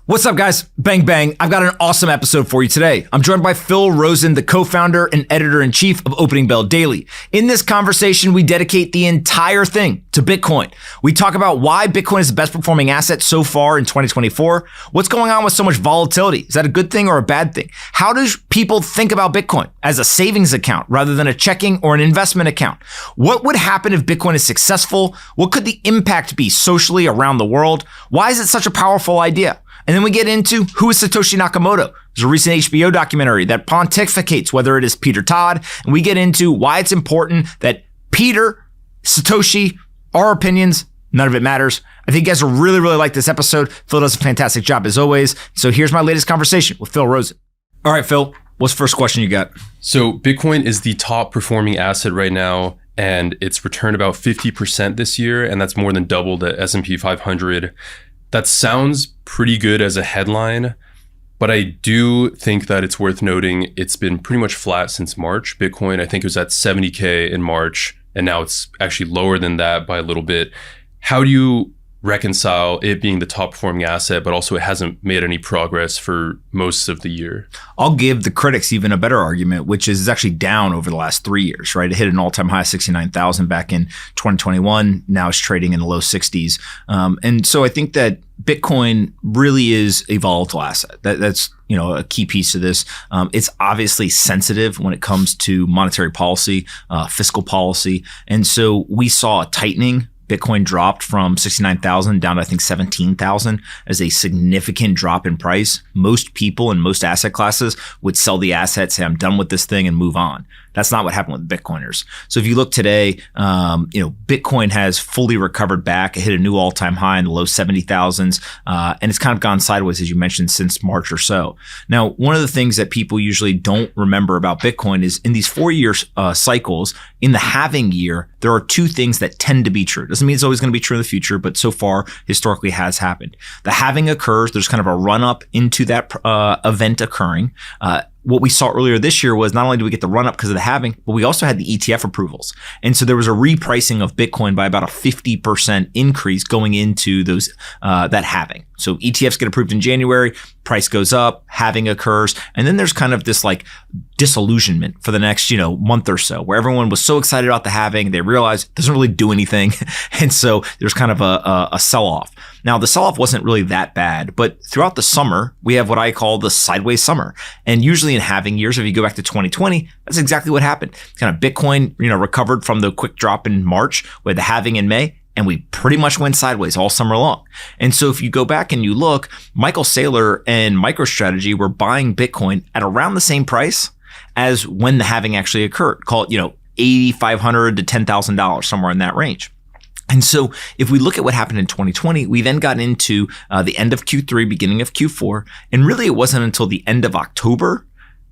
What's up, guys? Bang, bang. I've got an awesome episode for you today. I'm joined by Phil Rosen, the co-founder and editor-in-chief of Opening Bell Daily. In this conversation, we dedicate the entire thing to Bitcoin. We talk about why Bitcoin is the best performing asset so far in 2024. What's going on with so much volatility? Is that a good thing or a bad thing? How do people think about Bitcoin as a savings account rather than a checking or an investment account? What would happen if Bitcoin is successful? What could the impact be socially around the world? Why is it such a powerful idea? And then we get into who is Satoshi Nakamoto. There's a recent HBO documentary that pontificates whether it is Peter Todd. And we get into why it's important that Peter, Satoshi, our opinions, none of it matters. I think you guys will really like this episode. Phil does a fantastic job as always. So here's my latest conversation with Phil Rosen. All right, Phil, what's the first question you got? So Bitcoin is the top performing asset right now, and it's returned about 50% this year. And that's more than double the S&P 500. That sounds pretty good as a headline, but I do think that it's worth noting it's been pretty much flat since March. Bitcoin, I think it was at 70K in March, and now it's actually lower than that by a little bit. How do you reconcile it being the top performing asset, but also it hasn't made any progress for most of the year? I'll give the critics even a better argument, which is it's actually down over the last 3 years, right? It hit an all-time high, 69,000 back in 2021. Now it's trading in the low 60s. And so I think that Bitcoin really is a volatile asset. That's a key piece of this. It's obviously sensitive when it comes to monetary policy, fiscal policy. And so we saw a tightening. Bitcoin dropped from 69,000 down to, I think, 17,000 as a significant drop in price. Most people in most asset classes would sell the asset, say, I'm done with this thing and move on. That's not what happened with Bitcoiners. So if you look today, Bitcoin has fully recovered back. It hit a new all-time high in the low 70,000s, and it's kind of gone sideways, as you mentioned, since March or so. Now, one of the things that people usually don't remember about Bitcoin is in these 4-year cycles, in the halving year, there are two things that tend to be true. Doesn't mean it's always going to be true in the future, but so far, historically has happened. The halving occurs. There's kind of a run-up into that event occurring. What we saw earlier this year was not only do we get the run up because of the halving, but we also had the ETF approvals. And so there was a repricing of Bitcoin by about a 50% increase going into those that halving. So ETFs get approved in January, price goes up, halving occurs, and then there's kind of this like disillusionment for the next month or so, where everyone was so excited about the halving, they realized it doesn't really do anything, and so there's kind of a sell-off. Now, the sell-off wasn't really that bad, but throughout the summer, we have what I call the sideways summer. And usually in halving years, if you go back to 2020, that's exactly what happened. Kind of Bitcoin, recovered from the quick drop in March with the halving in May, and we pretty much went sideways all summer long. And so if you go back and you look, Michael Saylor and MicroStrategy were buying Bitcoin at around the same price as when the halving actually occurred. Call it, $8,500 to $10,000, somewhere in that range. And so if we look at what happened in 2020, we then got into the end of Q3, beginning of Q4. And really, it wasn't until the end of October,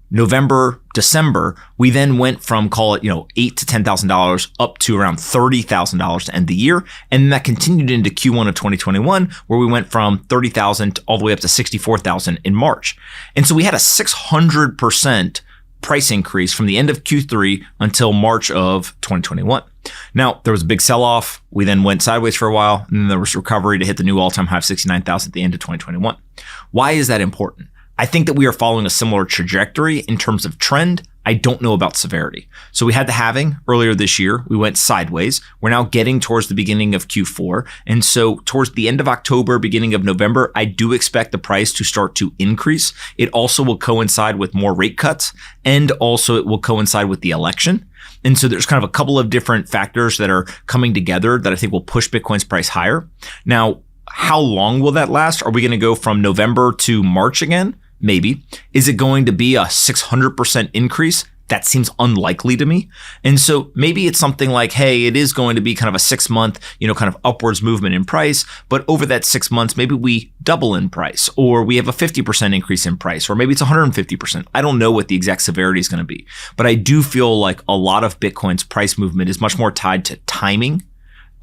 November, December, we then went from, call it, $8,000 to $10,000 up to around $30,000 to end the year. And that continued into Q1 of 2021, where we went from 30,000 all the way up to 64,000 in March. And so we had a 600% price increase from the end of Q3 until March of 2021. Now, there was a big sell-off. We then went sideways for a while, and then there was recovery to hit the new all-time high of 69,000 at the end of 2021. Why is that important? I think that we are following a similar trajectory in terms of trend. I don't know about severity. So we had the halving earlier this year. We went sideways. We're now getting towards the beginning of Q4. And so towards the end of October, beginning of November, I do expect the price to start to increase. It also will coincide with more rate cuts, and also it will coincide with the election. And so there's kind of a couple of different factors that are coming together that I think will push Bitcoin's price higher. Now, how long will that last? Are we going to go from November to March again? Maybe. Is it going to be a 600% increase? That seems unlikely to me. And so maybe it's something like, hey, it is going to be kind of a 6-month, kind of upwards movement in price. But over that 6 months, maybe we double in price, or we have a 50% increase in price, or maybe it's 150%. I don't know what the exact severity is going to be. But I do feel like a lot of Bitcoin's price movement is much more tied to timing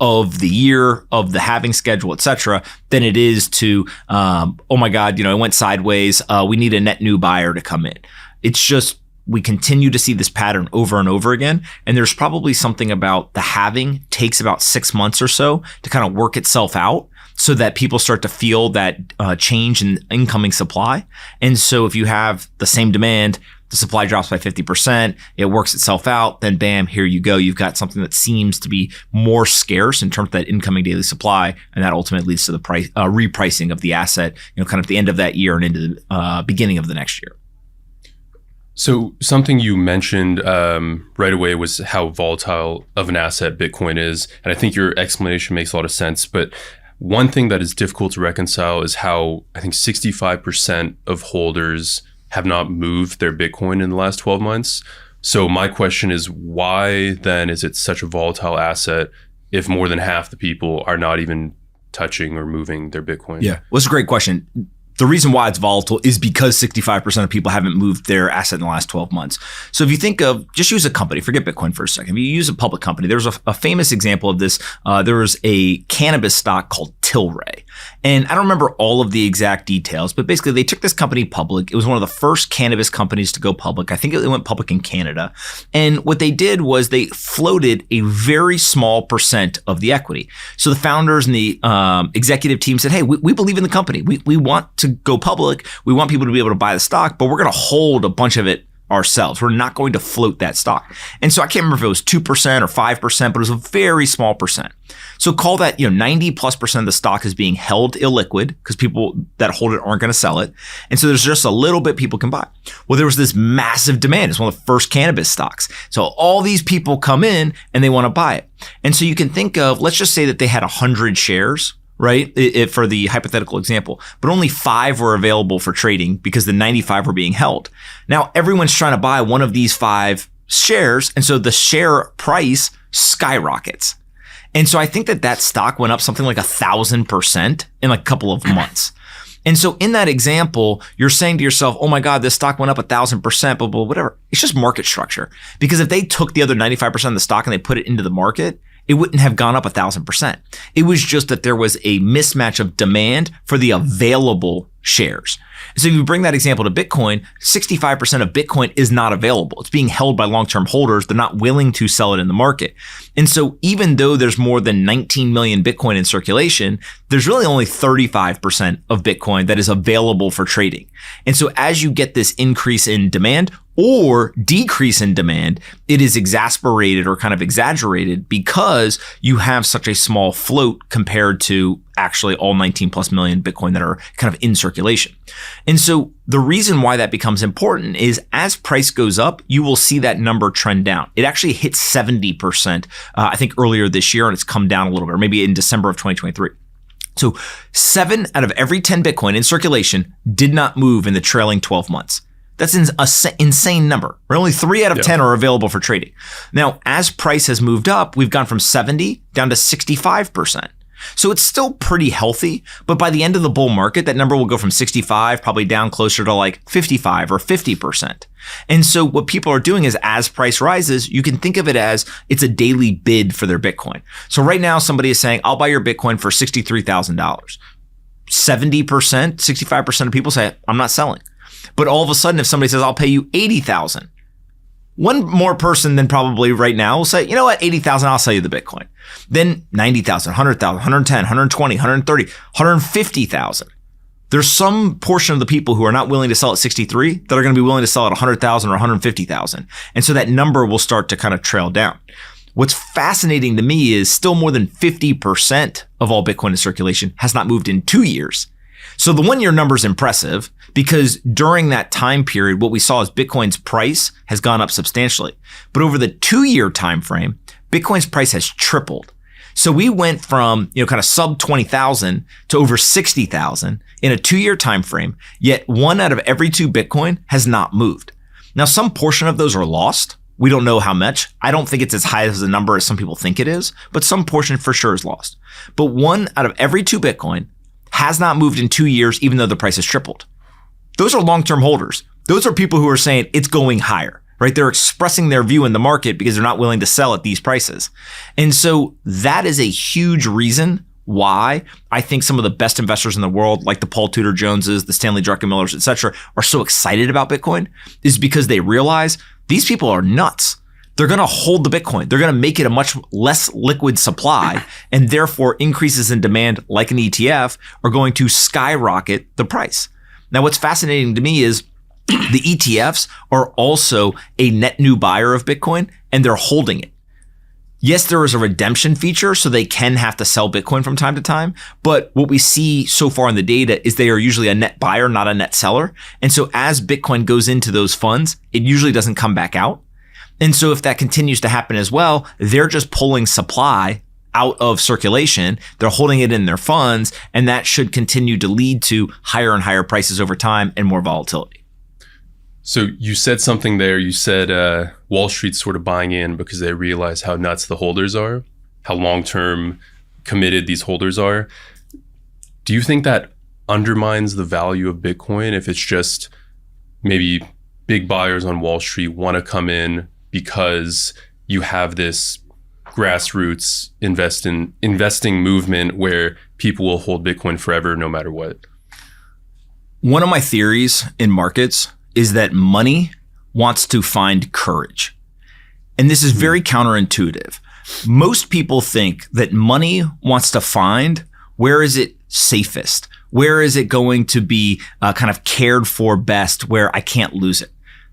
of the year, of the halving schedule, et cetera, than it is to, oh my God, it went sideways. We need a net new buyer to come in. It's just, we continue to see this pattern over and over again. And there's probably something about the halving takes about 6 months or so to kind of work itself out. so that people start to feel that change in incoming supply. And so if you have the same demand, the supply drops by 50%, it works itself out, then bam, here you go. You've got something that seems to be more scarce in terms of that incoming daily supply, and that ultimately leads to the price repricing of the asset, kind of at the end of that year and into the beginning of the next year. So something you mentioned right away was how volatile of an asset Bitcoin is. And I think your explanation makes a lot of sense. But one thing that is difficult to reconcile is how I think 65% of holders have not moved their Bitcoin in the last 12 months. So my question is, why then is it such a volatile asset if more than half the people are not even touching or moving their Bitcoin? Yeah, well, it's a great question. The reason why it's volatile is because 65% of people haven't moved their asset in the last 12 months. So if you think of, just use a company, forget Bitcoin for a second. If you use a public company, there's a famous example of this. There was a cannabis stock called Tilray. And I don't remember all of the exact details, but basically they took this company public. It was one of the first cannabis companies to go public. I think it went public in Canada. And what they did was they floated a very small percent of the equity. So the founders and the executive team said, hey, we believe in the company. We want to go public. We want people to be able to buy the stock, but we're going to hold a bunch of it ourselves. We're not going to float that stock. And so I can't remember if it was 2% or 5%, but it was a very small percent. So call that, 90+% of the stock is being held illiquid because people that hold it aren't going to sell it. And so there's just a little bit people can buy. Well, there was this massive demand. It's one of the first cannabis stocks. So all these people come in and they want to buy it. And so you can think of, let's just say that they had 100 shares, right? For the hypothetical example, but only 5 were available for trading because the 95 were being held. Now everyone's trying to buy one of these 5 shares. And so the share price skyrockets. And so I think that stock went up something like 1,000% in like a couple of months. And so in that example, you're saying to yourself, oh my God, this stock went up 1,000%, blah, blah, whatever. It's just market structure. Because if they took the other 95% of the stock and they put it into the market, it wouldn't have gone up 1,000%. It was just that there was a mismatch of demand for the available shares. So if you bring that example to Bitcoin, 65% of Bitcoin is not available. It's being held by long-term holders. They're not willing to sell it in the market. And so even though there's more than 19 million Bitcoin in circulation, there's really only 35% of Bitcoin that is available for trading. And so as you get this increase in demand or decrease in demand, it is exasperated or kind of exaggerated because you have such a small float compared to actually all 19 plus million Bitcoin that are kind of in circulation. And so the reason why that becomes important is as price goes up, you will see that number trend down. It actually hit 70%, I think earlier this year, and it's come down a little bit, or maybe in December of 2023. So 7 out of every 10 Bitcoin in circulation did not move in the trailing 12 months. That's an insane number. Only 3 out of 10 are available for trading. Now, as price has moved up, we've gone from 70 down to 65%. So it's still pretty healthy, but by the end of the bull market, that number will go from 65 probably down closer to like 55 or 50%. And so what people are doing is as price rises, you can think of it as it's a daily bid for their Bitcoin. So right now somebody is saying, I'll buy your Bitcoin for $63,000. 70%, 65% of people say, I'm not selling. But all of a sudden, if somebody says, I'll pay you $80,000, one more person than probably right now will say, you know what, $80,000, I'll sell you the Bitcoin. Then $90,000, $100,000, $110,000, $120,000, $130,000, $150,000. There's some portion of the people who are not willing to sell at 63 that are going to be willing to sell at $100,000 or $150,000. And so that number will start to kind of trail down. What's fascinating to me is still more than 50% of all Bitcoin in circulation has not moved in 2 years. So the 1 year number is impressive because during that time period, what we saw is Bitcoin's price has gone up substantially. But over the 2 year time frame, Bitcoin's price has tripled. So we went from, kind of sub 20,000 to over 60,000 in a 2 year time frame, yet 1 out of every 2 Bitcoin has not moved. Now, some portion of those are lost. We don't know how much. I don't think it's as high as the number as some people think it is, but some portion for sure is lost. But 1 out of every 2 Bitcoin has not moved in 2 years, even though the price has tripled. Those are long-term holders. Those are people who are saying it's going higher, right? They're expressing their view in the market because they're not willing to sell at these prices. And so that is a huge reason why I think some of the best investors in the world, like the Paul Tudor Joneses, the Stanley Druckenmillers, et cetera, are so excited about Bitcoin is because they realize these people are nuts. they're going to hold the Bitcoin. They're going to make it a much less liquid supply, and therefore increases in demand like an ETF are going to skyrocket the price. Now, what's fascinating to me is the ETFs are also a net new buyer of Bitcoin, and they're holding it. Yes, there is a redemption feature, so they can have to sell Bitcoin from time to time. But what we see so far in the data is they are usually a net buyer, not a net seller. And so as Bitcoin goes into those funds, it usually doesn't come back out. And so if that continues to happen as well, they're just pulling supply out of circulation. They're holding it in their funds, and that should continue to lead to higher and higher prices over time and more volatility. So you said something there. You said Wall Street's sort of buying in because they realize how nuts the holders are, how long-term committed these holders are. Do you think that undermines the value of Bitcoin if it's just maybe big buyers on Wall Street want to come in because you have this grassroots investing movement where people will hold Bitcoin forever no matter what? One of my theories in markets is that money wants to find courage. And this is very counterintuitive. Most people think that money wants to find where is it safest? Where is it going to be kind of cared for best where I can't lose it?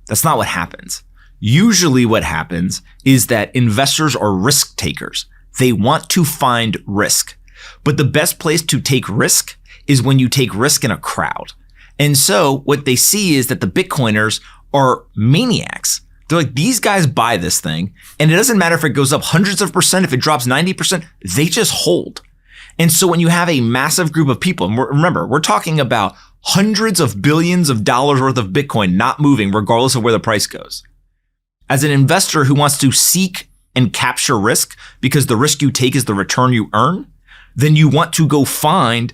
That's not what happens. Usually what happens is that investors are risk takers. They want to find risk. But the best place to take risk is when you take risk in a crowd. And so what they see is that the Bitcoiners are maniacs. They're like, these guys buy this thing, and it doesn't matter if it goes up hundreds of percent, if it drops 90%, they just hold. And so when you have a massive group of people, and remember, we're talking about hundreds of billions of dollars worth of Bitcoin not moving regardless of where the price goes. As an investor who wants to seek and capture risk because the risk you take is the return you earn, then you want to go find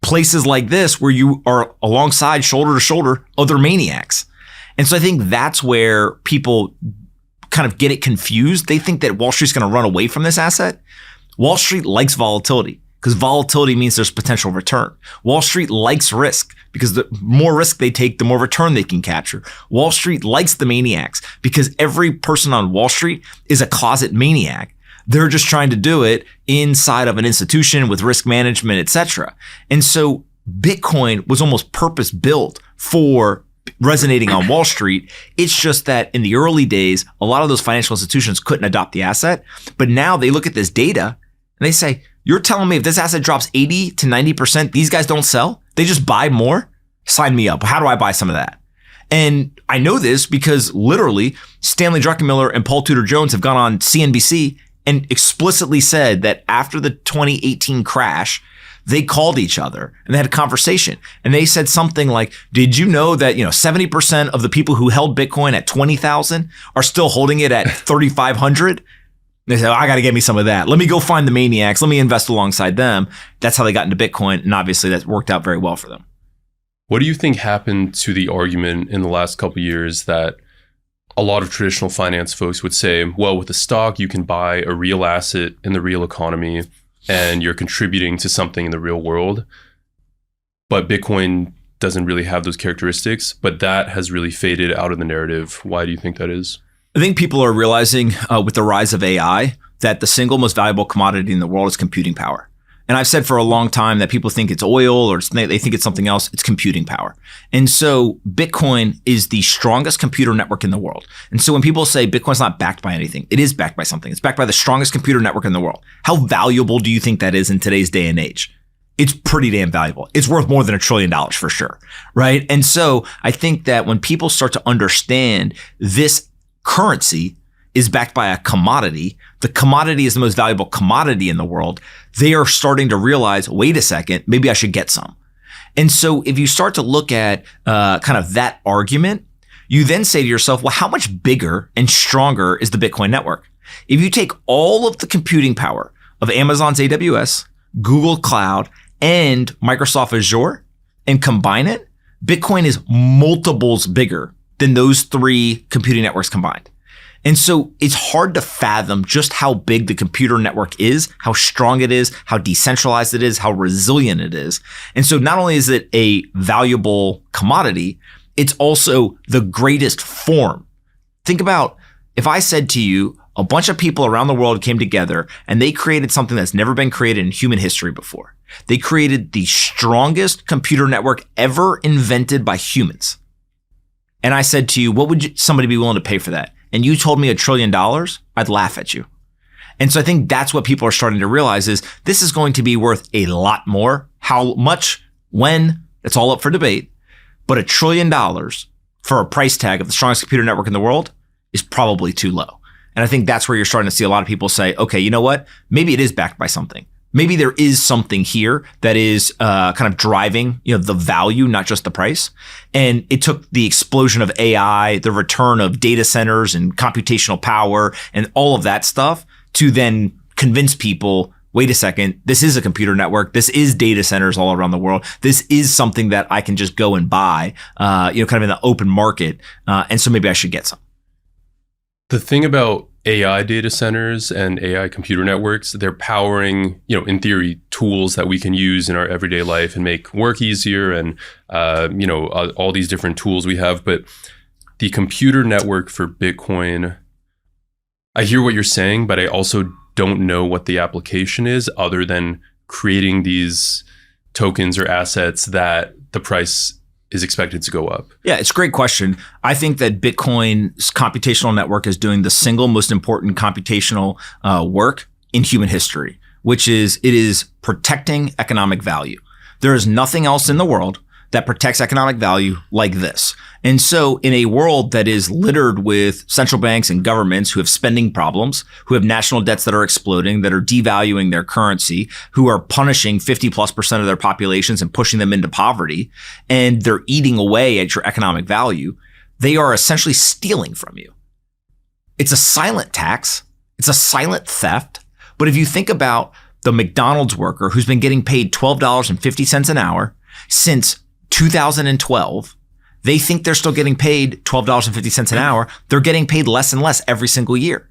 places like this where you are alongside shoulder to shoulder other maniacs. And so I think that's where people kind of get it confused. They think that Wall Street's going to run away from this asset. Wall Street likes volatility because volatility means there's potential return. Wall Street likes risk because the more risk they take, the more return they can capture. Wall Street likes the maniacs because every person on Wall Street is a closet maniac. They're just trying to do it inside of an institution with risk management, etc. And so Bitcoin was almost purpose built for resonating on Wall Street. It's just that in the early days, a lot of those financial institutions couldn't adopt the asset. But now they look at this data and they say, you're telling me if this asset drops 80 to 90%, these guys don't sell? They just buy more? Sign me up. How do I buy some of that? And I know this because literally Stanley Druckenmiller and Paul Tudor Jones have gone on CNBC and explicitly said that after the 2018 crash, they called each other and they had a conversation. And they said something like, did you know that 70% of the people who held Bitcoin at 20,000 are still holding it at 3,500? They said, I got to get me some of that. Let me go find the maniacs. Let me invest alongside them. That's how they got into Bitcoin. And obviously that worked out very well for them. What do you think happened to the argument in the last couple of years that a lot of traditional finance folks would say, well, with a stock, you can buy a real asset in the real economy and you're contributing to something in the real world. But Bitcoin doesn't really have those characteristics, but that has really faded out of the narrative. Why do you think that is? I think people are realizing with the rise of AI that the single most valuable commodity in the world is computing power. And I've said for a long time that people think it's oil or they think it's something else. It's computing power. And so Bitcoin is the strongest computer network in the world. And so when people say Bitcoin's not backed by anything, it is backed by something. It's backed by the strongest computer network in the world. How valuable do you think that is in today's day and age? It's pretty damn valuable. It's worth more than $1 trillion for sure, right? And so I think that when people start to understand this currency is backed by a commodity, the commodity is the most valuable commodity in the world, they are starting to realize, wait a second, maybe I should get some. And so if you start to look at kind of that argument, you then say to yourself, well, how much bigger and stronger is the Bitcoin network? If you take all of the computing power of Amazon's AWS, Google Cloud, and Microsoft Azure and combine it, Bitcoin is multiples bigger than those three computing networks combined. And so it's hard to fathom just how big the computer network is, how strong it is, how decentralized it is, how resilient it is. And so not only is it a valuable commodity, it's also the greatest form. Think about if I said to you, a bunch of people around the world came together and they created something that's never been created in human history before. They created the strongest computer network ever invented by humans. And I said to you, what would somebody be willing to pay for that? And you told me $1 trillion, I'd laugh at you. And so I think that's what people are starting to realize is this is going to be worth a lot more. How much, when, it's all up for debate. But $1 trillion for a price tag of the strongest computer network in the world is probably too low. And I think that's where you're starting to see a lot of people say, okay, you know what? Maybe it is backed by something. Maybe there is something here that is kind of driving, the value, not just the price. And it took the explosion of AI, the return of data centers and computational power and all of that stuff to then convince people, wait a second, this is a computer network. This is data centers all around the world. This is something that I can just go and buy, kind of in the open market. And so maybe I should get some. The thing about AI data centers and AI computer networks, they're powering, in theory, tools that we can use in our everyday life and make work easier and, all these different tools we have. But the computer network for Bitcoin, I hear what you're saying, but I also don't know what the application is other than creating these tokens or assets that the price is expected to go up? Yeah, it's a great question. I think that Bitcoin's computational network is doing the single most important computational work in human history, which is it is protecting economic value. There is nothing else in the world that protects economic value like this. And so in a world that is littered with central banks and governments who have spending problems, who have national debts that are exploding, that are devaluing their currency, who are punishing 50+% of their populations and pushing them into poverty, and they're eating away at your economic value, they are essentially stealing from you. It's a silent tax. It's a silent theft. But if you think about the McDonald's worker who's been getting paid $12.50 an hour since 2012, they think they're still getting paid $12.50 an hour. They're getting paid less and less every single year.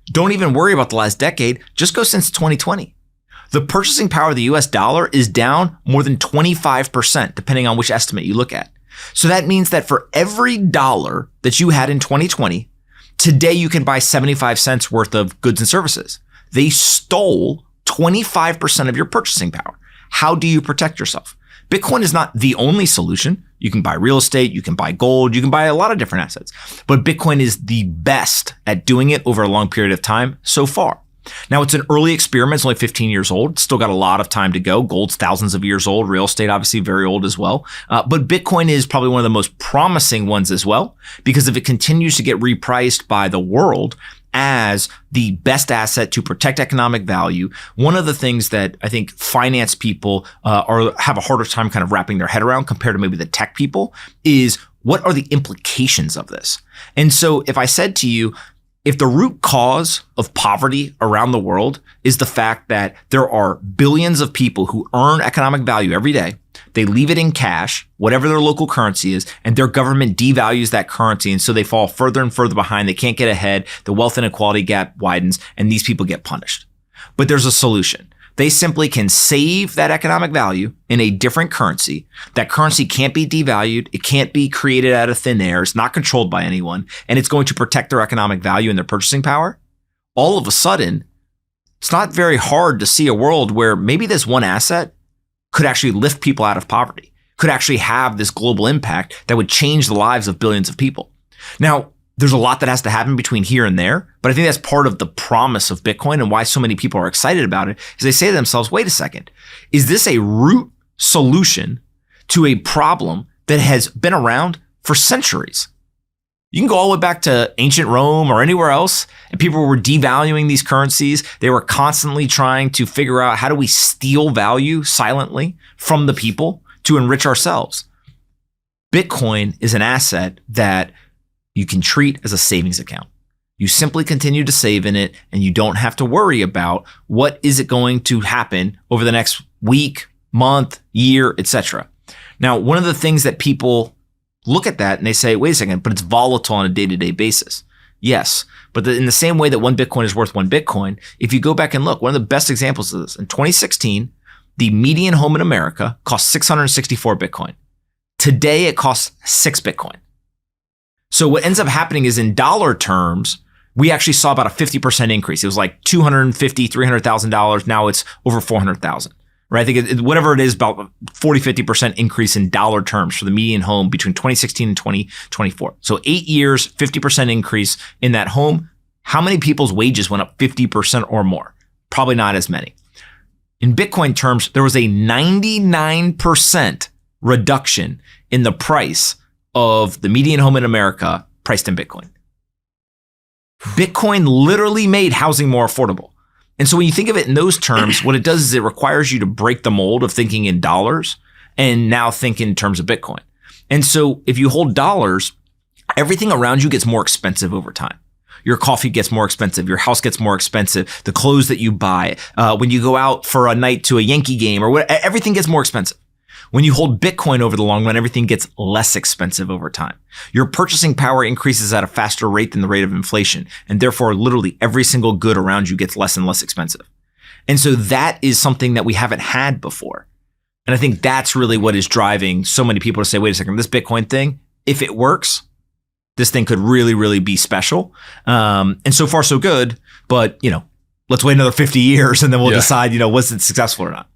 Don't even worry about the last decade. Just go since 2020. The purchasing power of the US dollar is down more than 25%, depending on which estimate you look at. So that means that for every dollar that you had in 2020, today you can buy 75 cents worth of goods and services. They stole 25% of your purchasing power. How do you protect yourself? Bitcoin is not the only solution. You can buy real estate, you can buy gold, you can buy a lot of different assets. But Bitcoin is the best at doing it over a long period of time so far. Now, it's an early experiment. It's only 15 years old. It's still got a lot of time to go. Gold's thousands of years old. Real estate, obviously, very old as well. But Bitcoin is probably one of the most promising ones as well, because if it continues to get repriced by the world as the best asset to protect economic value, one of the things that I think finance people have a harder time kind of wrapping their head around compared to maybe the tech people is what are the implications of this? And so if I said to you, if the root cause of poverty around the world is the fact that there are billions of people who earn economic value every day, they leave it in cash, whatever their local currency is, and their government devalues that currency. And so they fall further and further behind. They can't get ahead. The wealth inequality gap widens and these people get punished. But there's a solution. They simply can save that economic value in a different currency. That currency can't be devalued. It can't be created out of thin air. It's not controlled by anyone. And it's going to protect their economic value and their purchasing power. All of a sudden, it's not very hard to see a world where maybe this one asset could actually lift people out of poverty, could actually have this global impact that would change the lives of billions of people. Now, there's a lot that has to happen between here and there, but I think that's part of the promise of Bitcoin and why so many people are excited about it is they say to themselves, wait a second, is this a root solution to a problem that has been around for centuries? You can go all the way back to ancient Rome or anywhere else, and people were devaluing these currencies. They were constantly trying to figure out how do we steal value silently from the people to enrich ourselves. Bitcoin is an asset that you can treat as a savings account. You simply continue to save in it and you don't have to worry about what is it going to happen over the next week, month, year, etc. Now, one of the things that people look at that and they say, wait a second, but it's volatile on a day-to-day basis. Yes, but in the same way that one Bitcoin is worth one Bitcoin, if you go back and look, one of the best examples of this, in 2016, the median home in America cost 664 Bitcoin. Today, it costs 6 Bitcoin. So what ends up happening is in dollar terms, we actually saw about a 50% increase. It was like $250,000, $300,000. Now it's over 400,000. Right? I think whatever it is, about 40, 50% increase in dollar terms for the median home between 2016 and 2024. So 8 years, 50% increase in that home. How many people's wages went up 50% or more? Probably not as many. In Bitcoin terms, there was a 99% reduction in the price of the median home in America priced in Bitcoin. Bitcoin literally made housing more affordable. And so when you think of it in those terms, what it does is it requires you to break the mold of thinking in dollars and now think in terms of Bitcoin. And so if you hold dollars, everything around you gets more expensive over time. Your coffee gets more expensive. Your house gets more expensive. The clothes that you buy, when you go out for a night to a Yankee game or what, everything gets more expensive. When you hold Bitcoin over the long run, everything gets less expensive over time. Your purchasing power increases at a faster rate than the rate of inflation. And therefore, literally every single good around you gets less and less expensive. And so that is something that we haven't had before. And I think that's really what is driving so many people to say, wait a second, this Bitcoin thing, if it works, this thing could really, really be special. And so far, so good. But, let's wait another 50 years and then we'll decide, was it successful or not?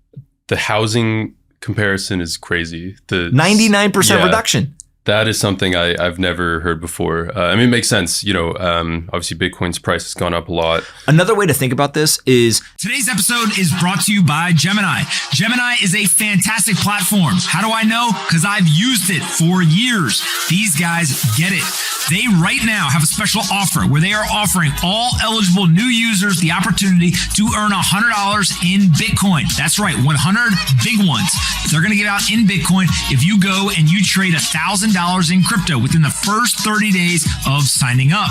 The housing comparison is crazy. The 99% reduction. That is something I've never heard before. It makes sense. Obviously Bitcoin's price has gone up a lot. Another way to think about this is today's episode is brought to you by Gemini. Gemini is a fantastic platform. How do I know? Because I've used it for years. These guys get it. They right now have a special offer where they are offering all eligible new users the opportunity to earn $100 in Bitcoin. That's right, 100 big ones. They're going to give out in Bitcoin if you go and you trade $1,000 in crypto within the first 30 days of signing up.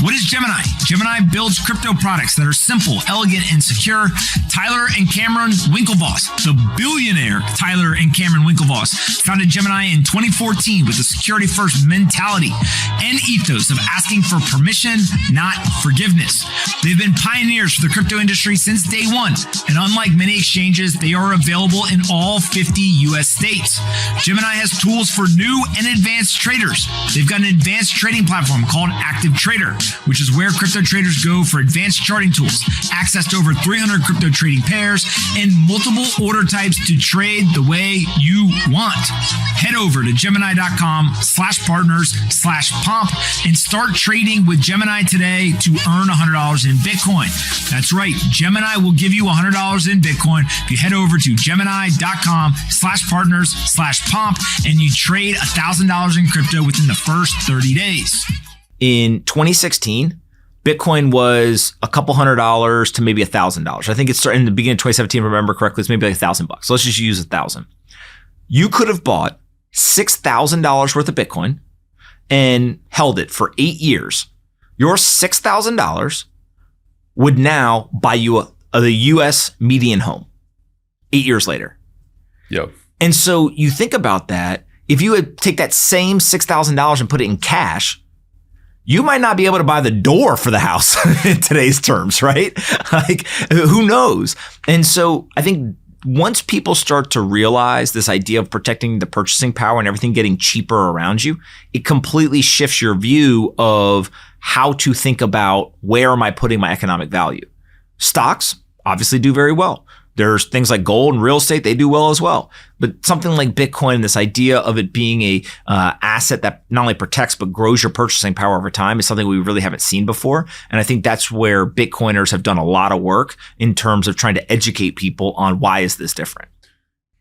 What is Gemini? Gemini builds crypto products that are simple, elegant, and secure. Tyler and Cameron Winklevoss, the billionaire Tyler and Cameron Winklevoss, founded Gemini in 2014 with a security-first mentality and ethos of asking for permission, not forgiveness. They've been pioneers for the crypto industry since day one, and unlike many exchanges, they are available in all 50 U.S. states. Gemini has tools for new and advanced traders. They've got an advanced trading platform called Active Trader, which is where crypto traders go for advanced charting tools, access to over 300 crypto trading pairs, and multiple order types to trade the way you want. Head over to Gemini.com/partners/pomp and start trading with Gemini today to earn $100 in Bitcoin. That's right. Gemini will give you $100 in Bitcoin if you head over to Gemini.com/partners/pomp and you trade $1,000 in crypto within the first 30 days. In 2016, Bitcoin was a couple $100 to maybe $1,000. I think it started in the beginning of 2017, if I remember correctly, it's maybe like $1,000. So let's just use 1,000. You could have bought $6,000 worth of Bitcoin and held it for 8 years. Your $6,000 would now buy you a US median home 8 years later. Yep. And so you think about that. If you would take that same $6,000 and put it in cash, you might not be able to buy the door for the house in today's terms, right? Like, who knows? And so I think once people start to realize this idea of protecting the purchasing power and everything getting cheaper around you, it completely shifts your view of how to think about where am I putting my economic value. Stocks obviously do very well. There's things like gold and real estate, they do well as well. But something like Bitcoin, this idea of it being a asset that not only protects but grows your purchasing power over time is something we really haven't seen before. And I think that's where Bitcoiners have done a lot of work in terms of trying to educate people on why is this different.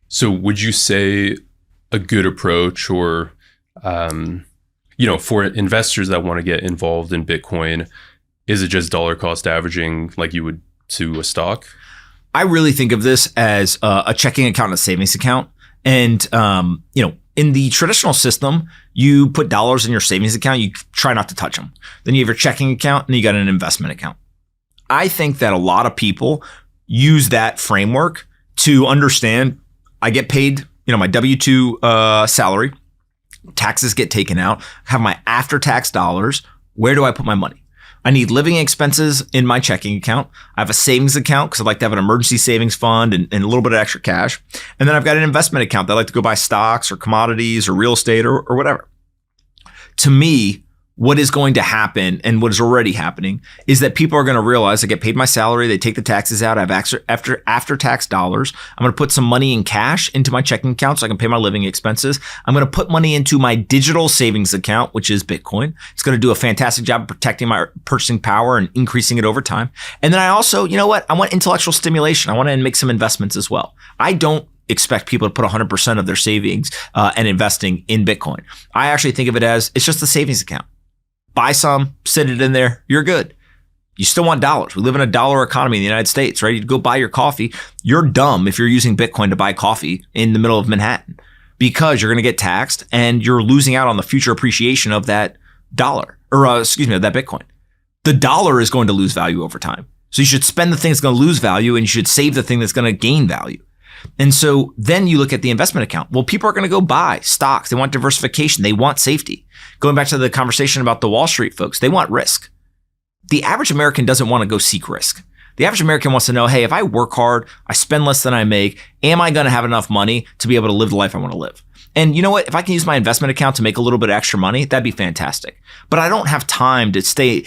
So would you say a good approach or, for investors that want to get involved in Bitcoin, is it just dollar cost averaging like you would to a stock? I really think of this as a checking account and a savings account. And, in the traditional system, you put dollars in your savings account, you try not to touch them. Then you have your checking account and you got an investment account. I think that a lot of people use that framework to understand I get paid, my W-2 salary, taxes get taken out, have my after-tax dollars. Where do I put my money? I need living expenses in my checking account. I have a savings account because I'd like to have an emergency savings fund and a little bit of extra cash. And then I've got an investment account that I like to go buy stocks or commodities or real estate or whatever. To me, what is going to happen and what is already happening is that people are going to realize I get paid my salary. They take the taxes out. I have after tax dollars. I'm going to put some money in cash into my checking account so I can pay my living expenses. I'm going to put money into my digital savings account, which is Bitcoin. It's going to do a fantastic job of protecting my purchasing power and increasing it over time. And then I also, you know what? I want intellectual stimulation. I want to make some investments as well. I don't expect people to put 100% of their savings and investing in Bitcoin. I actually think of it as it's just a savings account. Buy some, sit it in there, you're good. You still want dollars. We live in a dollar economy in the United States, right? You go buy your coffee. You're dumb if you're using Bitcoin to buy coffee in the middle of Manhattan because you're going to get taxed and you're losing out on the future appreciation of that dollar or of that Bitcoin. The dollar is going to lose value over time. So you should spend the thing that's going to lose value and you should save the thing that's going to gain value. And so then you look at the investment account. Well, people are going to go buy stocks. They want diversification. They want safety. Going back to the conversation about the Wall Street folks, they want risk. The average American doesn't want to go seek risk. The average American wants to know, hey, if I work hard, I spend less than I make, am I going to have enough money to be able to live the life I want to live? And you know what? If I can use my investment account to make a little bit of extra money, that'd be fantastic. But I don't have time to stay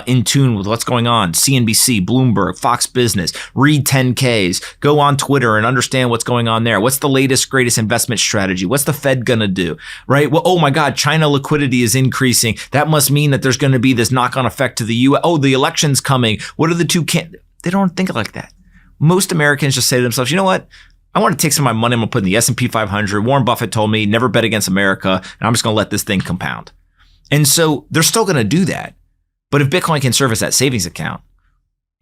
in tune with what's going on. CNBC, Bloomberg, Fox Business, read 10Ks, go on Twitter and understand what's going on there. What's the latest, greatest investment strategy? What's the Fed going to do? Right? Well, oh my God, China liquidity is increasing. That must mean that there's going to be this knock-on effect to the U.S. Oh, the election's coming. What are the two They don't think like that. Most Americans just say to themselves, you know what? I want to take some of my money. I'm going to put in the S&P 500. Warren Buffett told me never bet against America, and I'm just going to let this thing compound. And so they're still going to do that. But if Bitcoin can serve as that savings account,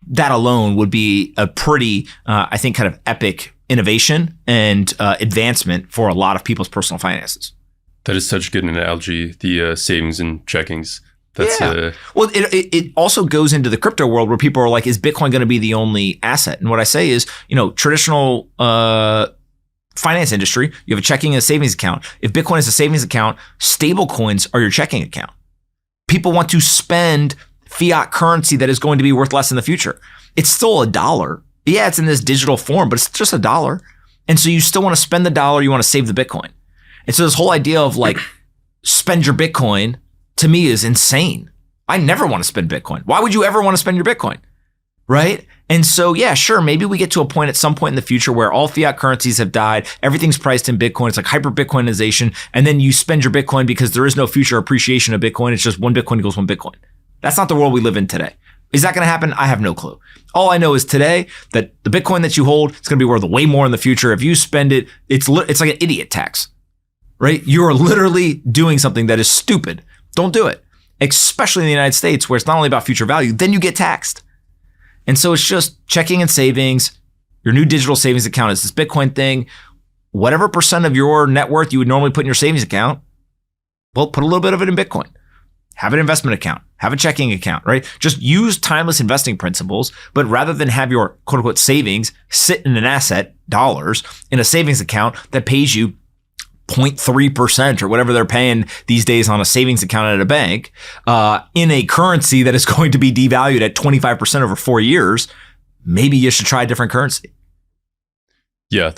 that alone would be a pretty, I think, kind of epic innovation and advancement for a lot of people's personal finances. That is such a good analogy, the savings and checkings. That's well, it also goes into the crypto world where people are like, is Bitcoin going to be the only asset? And what I say is, traditional finance industry, you have a checking and a savings account. If Bitcoin is a savings account, stable coins are your checking account. People want to spend fiat currency that is going to be worth less in the future. It's still $1. Yeah, it's in this digital form, but it's just $1. And so you still want to spend the dollar, you want to save the Bitcoin. And so this whole idea of like, spend your Bitcoin to me is insane. I never want to spend Bitcoin. Why would you ever want to spend your Bitcoin? Right? And so, yeah, sure. Maybe we get to a point at some point in the future where all fiat currencies have died. Everything's priced in Bitcoin. It's like hyper Bitcoinization. And then you spend your Bitcoin because there is no future appreciation of Bitcoin. It's just one Bitcoin equals one Bitcoin. That's not the world we live in today. Is that going to happen? I have no clue. All I know is today that the Bitcoin that you hold is going to be worth way more in the future. If you spend it, it's like an idiot tax, right? You are literally doing something that is stupid. Don't do it, especially in the United States where it's not only about future value, then you get taxed. And so it's just checking and savings. Your new digital savings account is this Bitcoin thing. Whatever percent of your net worth you would normally put in your savings account, well, put a little bit of it in Bitcoin. Have an investment account, have a checking account, right? Just use timeless investing principles, but rather than have your quote unquote savings sit in an asset, dollars, in a savings account that pays you 0.3% or whatever they're paying these days on a savings account at a bank, in a currency that is going to be devalued at 25% over 4 years, maybe you should try a different currency. Yeah,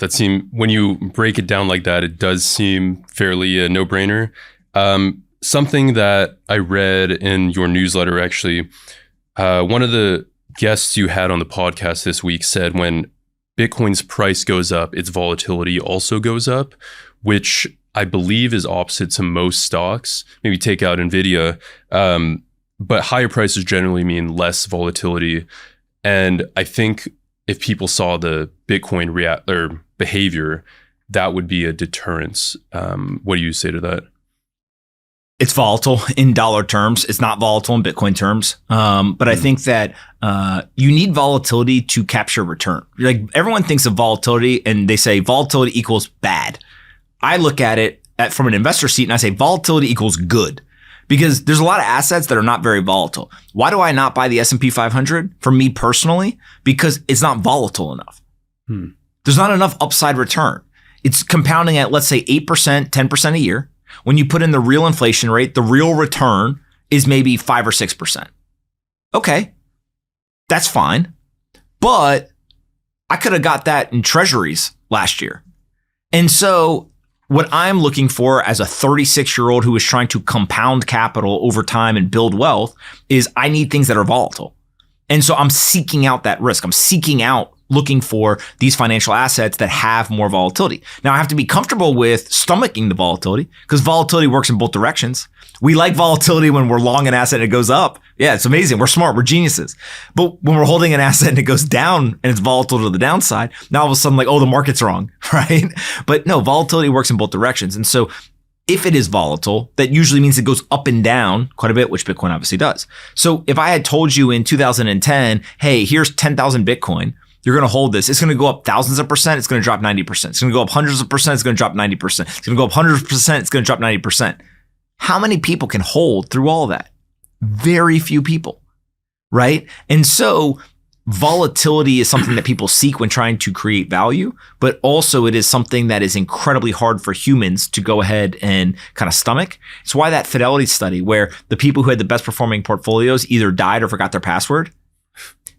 when you break it down like that, it does seem fairly a no-brainer. Something that I read in your newsletter, actually, one of the guests you had on the podcast this week said when Bitcoin's price goes up, its volatility also goes up, which I believe is opposite to most stocks. Maybe take out NVIDIA, but higher prices generally mean less volatility. And I think if people saw the Bitcoin behavior, that would be a deterrence. What do you say to that? It's volatile in dollar terms. It's not volatile in Bitcoin terms. But I think that you need volatility to capture return. Like everyone thinks of volatility and they say volatility equals bad. I look at it from an investor seat and I say volatility equals good because there's a lot of assets that are not very volatile. Why do I not buy the S&P 500? For me personally, because it's not volatile enough. There's not enough upside return. It's compounding at, let's say 8%, 10% a year. When you put in the real inflation rate, the real return is maybe 5 or 6%. Okay, that's fine. But I could have got that in treasuries last year. And so What I'm looking for as a 36-year-old who is trying to compound capital over time and build wealth is I need things that are volatile. And so I'm seeking out that risk. I'm seeking out looking for these financial assets that have more volatility. Now I have to be comfortable with stomaching the volatility because volatility works in both directions. We like volatility when we're long an asset and it goes up. Yeah, it's amazing. We're smart. We're geniuses. But when we're holding an asset and it goes down and it's volatile to the downside, now all of a sudden like, oh, the market's wrong, right? But no, volatility works in both directions. And so if it is volatile, that usually means it goes up and down quite a bit, which Bitcoin obviously does. So if I had told you in 2010, hey, here's 10,000 Bitcoin, you're going to hold this. It's going to go up thousands of percent. It's going to drop 90%. It's going to go up hundreds of percent. It's going to drop 90%. It's going to go up 100%. It's going to drop 90%. How many people can hold through all of that? Very few people, right? And so volatility is something that people seek when trying to create value, but also it is something that is incredibly hard for humans to go ahead and kind of stomach. It's why that Fidelity study where the people who had the best performing portfolios either died or forgot their password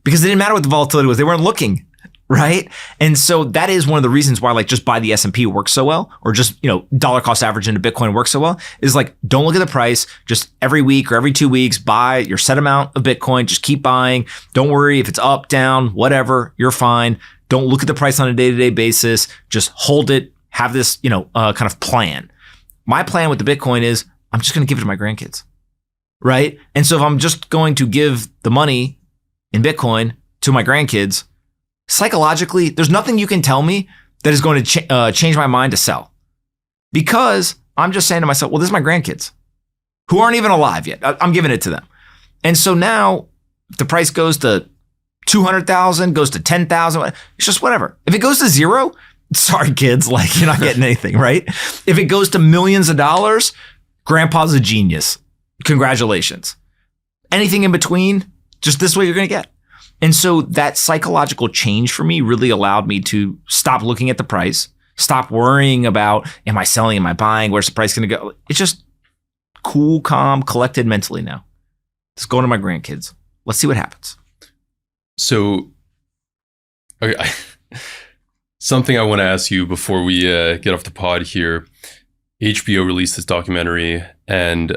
because it didn't matter what the volatility was. They weren't looking. Right. And so that is one of the reasons why like just buy the S&P works so well, or just, dollar cost average into Bitcoin works so well is like, don't look at the price. Just every week or every 2 weeks, buy your set amount of Bitcoin. Just keep buying. Don't worry if it's up, down, whatever, you're fine. Don't look at the price on a day-to-day basis. Just hold it. Have this, kind of plan. My plan with the Bitcoin is I'm just going to give it to my grandkids. Right. And so if I'm just going to give the money in Bitcoin to my grandkids, psychologically, there's nothing you can tell me that is going to change my mind to sell. Because I'm just saying to myself, well, this is my grandkids who aren't even alive yet. I'm giving it to them. And so now if the price goes to 200,000, goes to 10,000, it's just whatever. If it goes to zero, sorry kids, like you're not getting anything, right? If it goes to millions of dollars, grandpa's a genius. Congratulations. Anything in between, just this way you're going to get. And so that psychological change for me really allowed me to stop looking at the price, stop worrying about, am I selling, am I buying, where's the price going to go? It's just cool, calm, collected mentally now. Just going to my grandkids. Let's see what happens. So, okay, something I want to ask you before we get off the pod here. HBO released this documentary and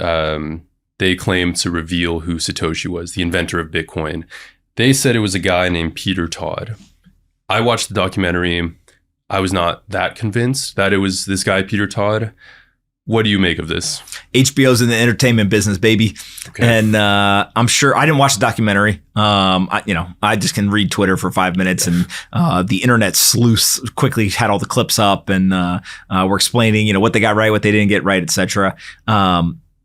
they claimed to reveal who Satoshi was, the inventor of Bitcoin. They said it was a guy named Peter Todd. I watched the documentary. I was not that convinced that it was this guy, Peter Todd. What do you make of this? HBO's in the entertainment business, baby. Okay. And I'm sure I didn't watch the documentary. I just can read Twitter for 5 minutes and the internet sleuths quickly had all the clips up and were explaining, what they got right, what they didn't get right, etc.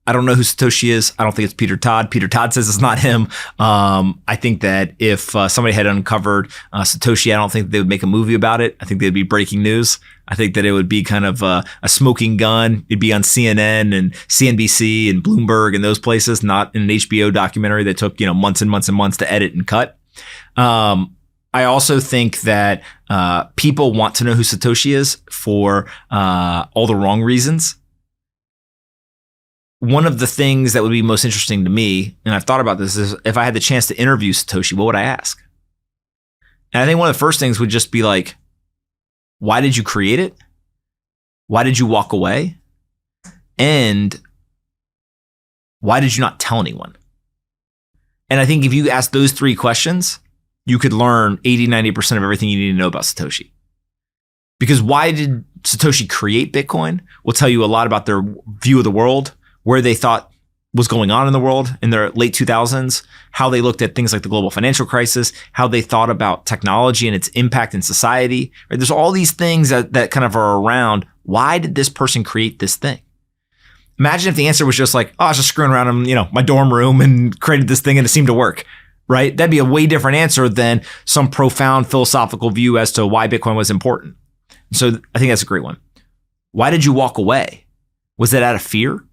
I don't know who Satoshi is. I don't think it's Peter Todd. Peter Todd says it's not him. I think that if somebody had uncovered Satoshi, I don't think they would make a movie about it. I think they'd be breaking news. I think that it would be kind of a smoking gun. It'd be on CNN and CNBC and Bloomberg and those places, not in an HBO documentary that took, months and months and months to edit and cut. I also think that people want to know who Satoshi is for all the wrong reasons. One of the things that would be most interesting to me, and I've thought about this, is if I had the chance to interview Satoshi, what would I ask? And I think one of the first things would just be like, why did you create it? Why did you walk away? And why did you not tell anyone? And I think if you ask those 3 questions, you could learn 80-90% of everything you need to know about Satoshi. Because why did Satoshi create Bitcoin will tell you a lot about their view of the world, where they thought was going on in the world in their late 2000s, how they looked at things like the global financial crisis, how they thought about technology and its impact in society. Right? There's all these things that kind of are around. Why did this person create this thing? Imagine if the answer was just like, oh, I was just screwing around in my dorm room and created this thing and it seemed to work. Right? That'd be a way different answer than some profound philosophical view as to why Bitcoin was important. So I think that's a great one. Why did you walk away? Was it out of fear?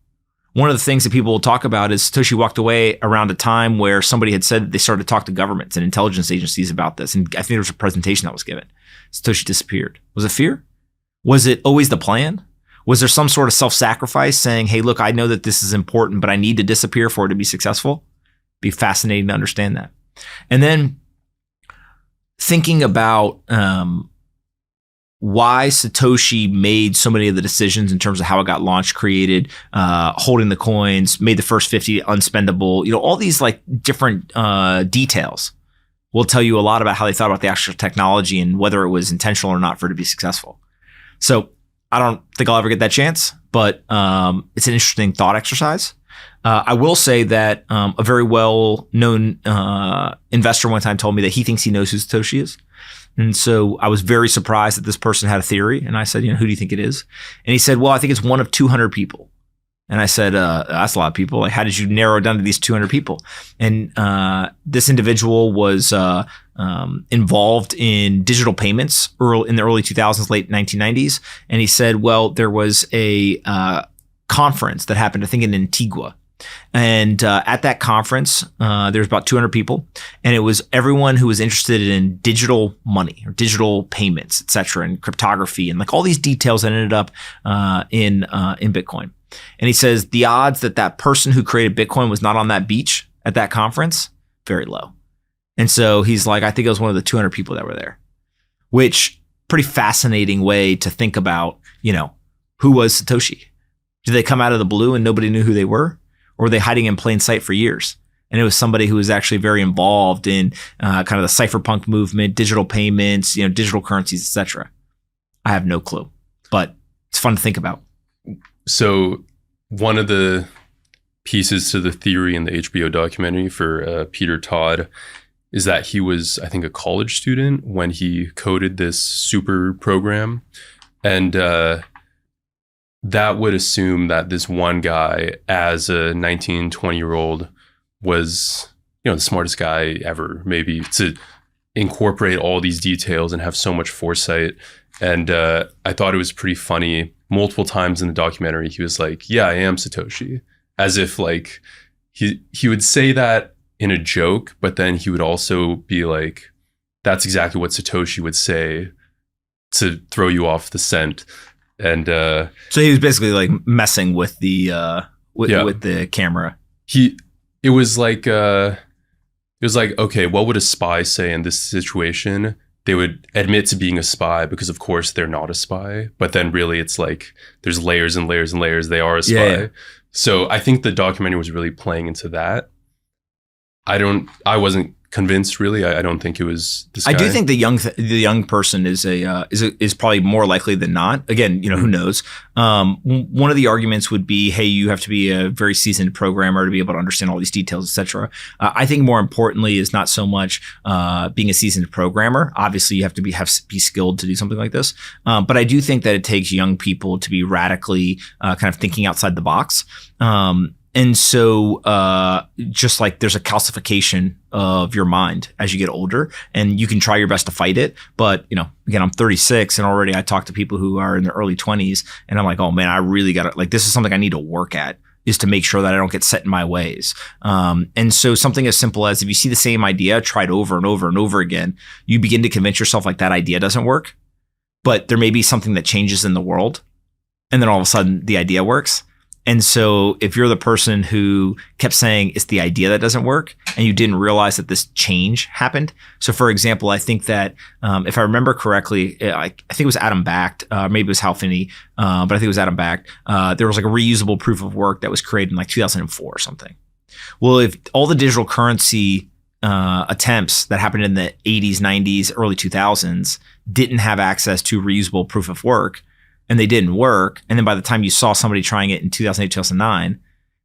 One of the things that people will talk about is Satoshi walked away around a time where somebody had said that they started to talk to governments and intelligence agencies about this. And I think there was a presentation that was given. Satoshi disappeared. Was it fear? Was it always the plan? Was there some sort of self-sacrifice saying, hey, look, I know that this is important, but I need to disappear for it to be successful? Be fascinating to understand that. And then thinking about why Satoshi made so many of the decisions in terms of how it got launched, created, holding the coins, made the first 50 unspendable, all these like different details will tell you a lot about how they thought about the actual technology and whether it was intentional or not for it to be successful. So I don't think I'll ever get that chance, but it's an interesting thought exercise. I will say that a very well-known investor one time told me that he thinks he knows who Satoshi is. And so I was very surprised that this person had a theory. And I said, who do you think it is? And he said, well, I think it's one of 200 people. And I said, that's a lot of people. Like, how did you narrow it down to these 200 people? And this individual was involved in digital payments in the early 2000s, late 1990s. And he said, well, there was a conference that happened, I think, in Antigua. And at that conference, there was about 200 people, and it was everyone who was interested in digital money or digital payments, et cetera, and cryptography and like all these details that ended up in Bitcoin. And he says the odds that that person who created Bitcoin was not on that beach at that conference, very low. And so he's like, I think it was one of the 200 people that were there, which pretty fascinating way to think about, who was Satoshi? Did they come out of the blue and nobody knew who they were? Or were they hiding in plain sight for years? And it was somebody who was actually very involved in kind of the cypherpunk movement, digital payments, digital currencies, etc. I have no clue, but it's fun to think about. So one of the pieces to the theory in the HBO documentary for Peter Todd is that he was, I think, a college student when he coded this super program. And that would assume that this one guy, as a 19, 20-year-old, was, the smartest guy ever, maybe, to incorporate all these details and have so much foresight. And I thought it was pretty funny. Multiple times in the documentary, he was like, yeah, I am Satoshi. As if like he would say that in a joke, but then he would also be like, that's exactly what Satoshi would say to throw you off the scent. And so he was basically like messing with the with the camera. It was like, okay, what would a spy say in this situation? They would admit to being a spy because, of course, they're not a spy. But then really it's like there's layers and layers and layers. They are a spy. Yeah. So I think the documentary was really playing into that. I wasn't convinced, really. I don't think it was this guy. I do think the young person is probably more likely than not. Again, who knows? One of the arguments would be, hey, you have to be a very seasoned programmer to be able to understand all these details, etc. I think more importantly is not so much being a seasoned programmer. Obviously, you have to be skilled to do something like this. But I do think that it takes young people to be radically kind of thinking outside the box. And so just like there's a calcification of your mind as you get older, and you can try your best to fight it. But, again, I'm 36 and already I talk to people who are in their early 20s and I'm like, oh man, I really got to, like, this is something I need to work at, is to make sure that I don't get set in my ways. And so something as simple as if you see the same idea tried over and over and over again, you begin to convince yourself like that idea doesn't work, but there may be something that changes in the world. And then all of a sudden the idea works. And so if you're the person who kept saying it's the idea that doesn't work and you didn't realize that this change happened. So for example, I think that if I remember correctly, I think it was Adam Backed, maybe it was Hal Finney, but I think it was Adam Backed. There was like a reusable proof of work that was created in like 2004 or something. Well, if all the digital currency attempts that happened in the 80s, 90s, early 2000s didn't have access to reusable proof of work, and they didn't work, and then by the time you saw somebody trying it in 2008, 2009,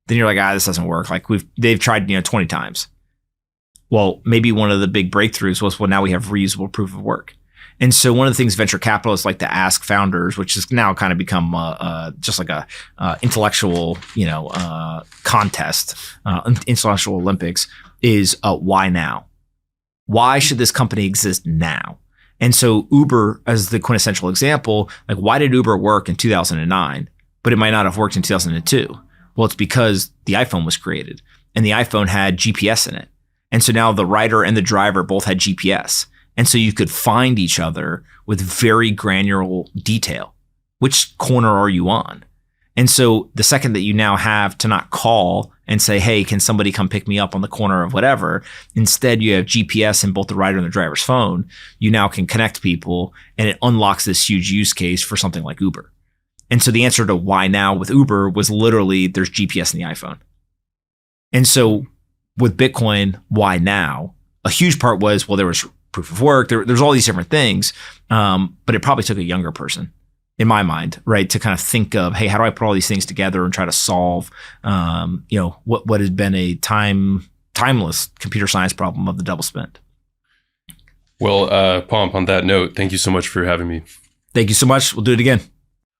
then you're like, this doesn't work. Like they've tried 20 times. Well, maybe one of the big breakthroughs was, well, now we have reusable proof of work. And so one of the things venture capitalists like to ask founders, which has now kind of become just like a intellectual contest, intellectual Olympics, is why now? Why should this company exist now? And so Uber, as the quintessential example, like, why did Uber work in 2009, but it might not have worked in 2002? Well, it's because the iPhone was created and the iPhone had GPS in it. And so now the rider and the driver both had GPS. And so you could find each other with very granular detail. Which corner are you on? And so the second that you now have to not call and say, hey, can somebody come pick me up on the corner of whatever? Instead, you have GPS in both the rider and the driver's phone. You now can connect people, and it unlocks this huge use case for something like Uber. And so the answer to why now with Uber was literally there's GPS in the iPhone. And so with Bitcoin, why now? A huge part was, well, there was proof of work. There's all these different things, but it probably took a younger person, in my mind, right, to kind of think of, hey, how do I put all these things together and try to solve, what has been a timeless computer science problem of the double spend. Well, Pomp, on that note, thank you so much for having me. Thank you so much. We'll do it again.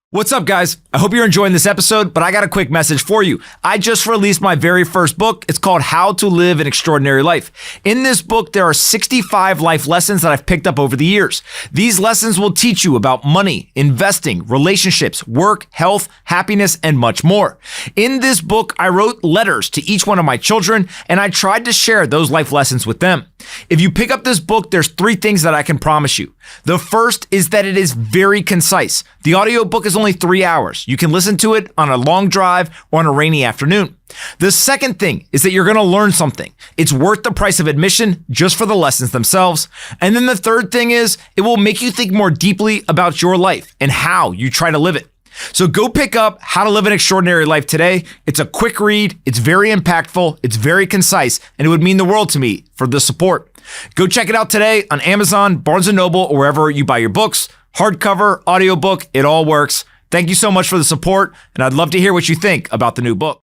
What's up, guys? I hope you're enjoying this episode, but I got a quick message for you. I just released my very first book. It's called How to Live an Extraordinary Life. In this book, there are 65 life lessons that I've picked up over the years. These lessons will teach you about money, investing, relationships, work, health, happiness, and much more. In this book, I wrote letters to each one of my children, and I tried to share those life lessons with them. If you pick up this book, there's 3 things that I can promise you. The first is that it is very concise. The audiobook is only 3 hours. You can listen to it on a long drive or on a rainy afternoon. The second thing is that you're going to learn something. It's worth the price of admission just for the lessons themselves. And then the third thing is it will make you think more deeply about your life and how you try to live it. So go pick up How to Live an Extraordinary Life today. It's a quick read. It's very impactful. It's very concise, and it would mean the world to me for the support. Go check it out today on Amazon, Barnes & Noble, or wherever you buy your books. Hardcover, audiobook, it all works. Thank you so much for the support, and I'd love to hear what you think about the new book.